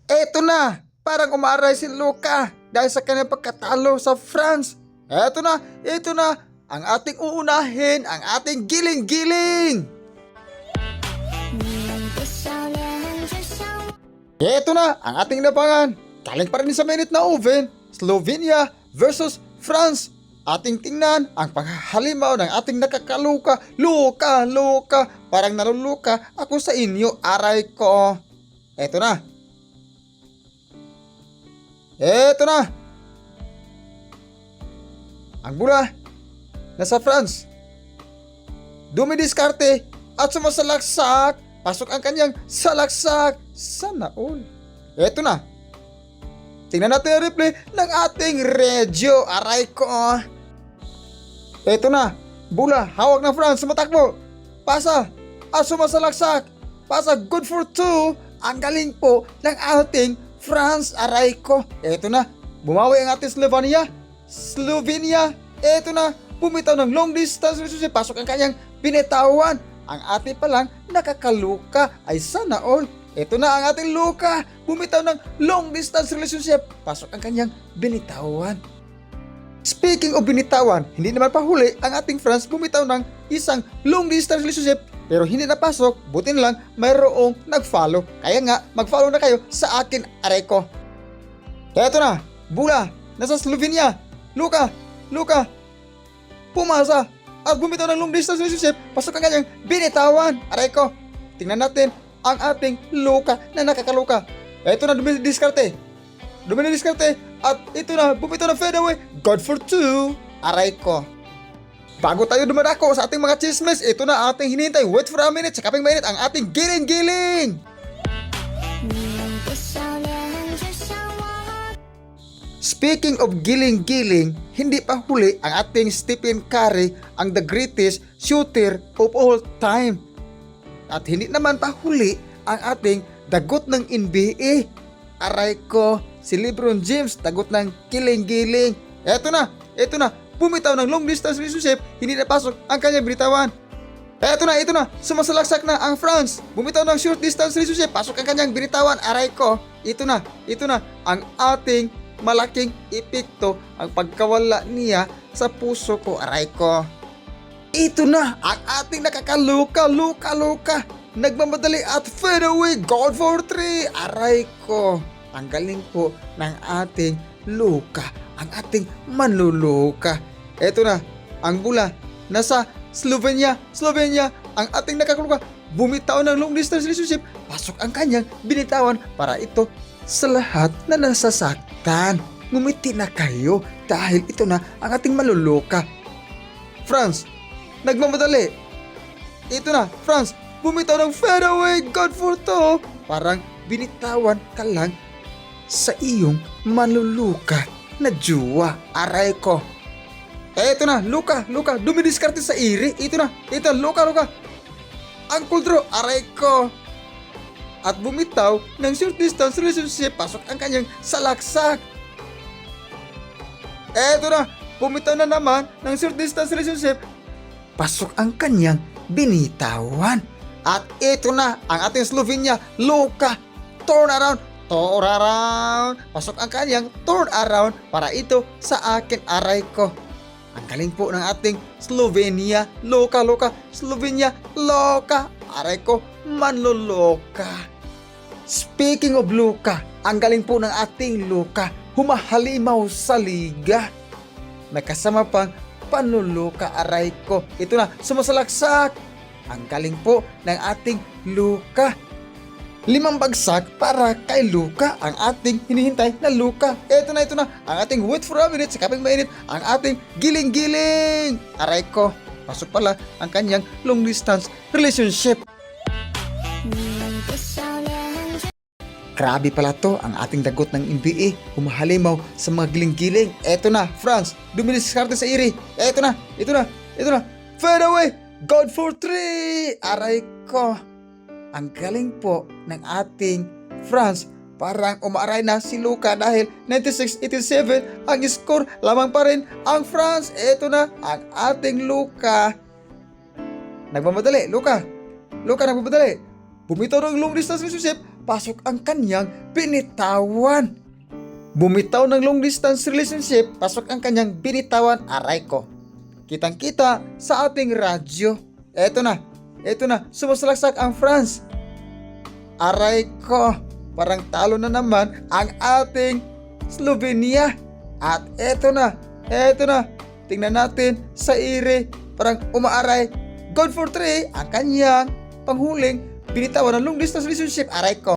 Eto na, parang umaaray si Luka dahil sa kanyang pagkatalo sa France. Ito na, ang ating uunahin, ang ating giling-giling. Ito na, ang ating labangan. Galing pa rin sa mainit na oven, Slovenia versus France. Ating tingnan ang paghahalimaw ng ating nakakaluka. Luka, parang naluluka ako sa inyo, aray ko. Eto na. Ang bola nasa France. Dumidiskarte at sumasalaksak. Pasok ang kanyang salaksak. Sana all. Eto na. Tingnan natin ang replay ng ating Regio. Aray ko. Eto na. Bola. Hawak ng France. Sumatakbo. Pasa. At sumasalaksak. Pasa. Good for two. Ang galing po ng ating France. Aray ko. Eto na. Bumawi ang ating Slovenia. Eto na. Bumitaw ng long distance relationship. Pasok ang kanyang binitawan. Ang ating palang nakakaluka ay sana all. Ito na ang ating Luka. Bumitaw ng long distance relationship. Pasok ang kanyang binitawan. Speaking of binitawan, hindi naman pahuli ang ating France bumitaw ng isang long distance relationship pero hindi napasok. Buti na lang mayroong nag-follow. Kaya nga mag-follow na kayo sa akin, aray ko. Ito na, bola nasa Slovenia. Luka, pumasa at bumitaw ng long distance relationship. Pasok ang kanyang binitawan, aray ko. Tingnan natin ang ating Luka na nakakaluka. Ito na, dumidiskarte at ito na, bumitaw ng fadeaway. God for two, aray ko. Bago tayo dumadako sa ating mga chismes, ito na ating hinihintay. Wait for a minute, sa kaping mainit ang ating giling-giling. Speaking of giling-giling, hindi pa huli ang ating Stephen Curry, ang the greatest shooter of all time. At hindi naman pa huli ang ating dagot ng NBA. Aray ko, si LeBron James, dagot ng giling-giling. Ito na, bumitaw ng long distance relationship, hindi napasok ang kanyang binitawan. Ito na, sumasalaksak na ang France. Bumitaw ng short distance relationship, pasok ang kanyang binitawan. Aray ko, ito na, ang ating malaking epekto, ang pagkawala niya sa puso ko, aray ko. Ito na ang ating nakakaluka. Nagmamadali at fadeaway, God for three, aray ko. Ang galing po ng ating Luka, ang ating manluluka. Ito na, ang bola nasa Slovenia, ang ating nakakaluka. Bumitaw ng long distance relationship, pasok ang kanyang binitawan para ito sa lahat na nasasaktan. Ngumiti na kayo dahil ito na ang ating maluluka. France, nagmamadali. Ito na, France, bumitaw ng fadeaway, God for two. Parang binitawan ka lang sa iyong maluluka na juwa, aray ko. Ito na, Luka, dumidiskarte sa iri. Ito, Luka. Ang kuldro, aray ko. At bumitaw ng short distance relationship, pasok ang kanyang salaksak. Eto na, bumitaw na naman ng short distance relationship, pasok ang kanyang binitawan. At ito na ang ating Slovenia, Luka, turn around, pasok ang kanyang turn around para ito sa akin, aray ko. Ang galing po ng ating Slovenia, Luka, Slovenia, Luka, aray ko, manloloka. Speaking of Luka, ang galing po ng ating Luka, humahalimaw sa liga. May kasama pang panluluka, aray ko. Ito na, sumasalaksak. Ang galing po ng ating Luka. 5 bagsak para kay Luka, ang ating hinihintay na Luka. Ito na, ang ating wait for a minute, sa kaping mainit, ang ating giling-giling. Aray ko, pasok pala ang kanyang long distance relationship. Grabe pala to, ang ating dagot ng NBA, humahalimaw sa mga giling-giling. Eto na, France, dumidiskarte sa iri. Eto na, fadeaway, God for three, aray ko. Ang galing po ng ating France. Parang umaaray na si Luka dahil 96-87 ang score, lamang pa rin ang France. Eto na ang ating Luka. Nagmamadali, Luka nagmamadali. Bumitaw ng long distance relationship, pasok ang kanyang binitawan. Bumitaw ng long distance relationship, pasok ang kanyang binitawan, aray ko. Kitang-kita sa ating radyo. Eto na, sumusalaksak ang France. Aray ko, parang talo na naman ang ating Slovenia. At eto na, tingnan natin sa ire, parang umaaray. God for 3 ang kanyang panghuling binitawan ng long distance relationship, aray ko.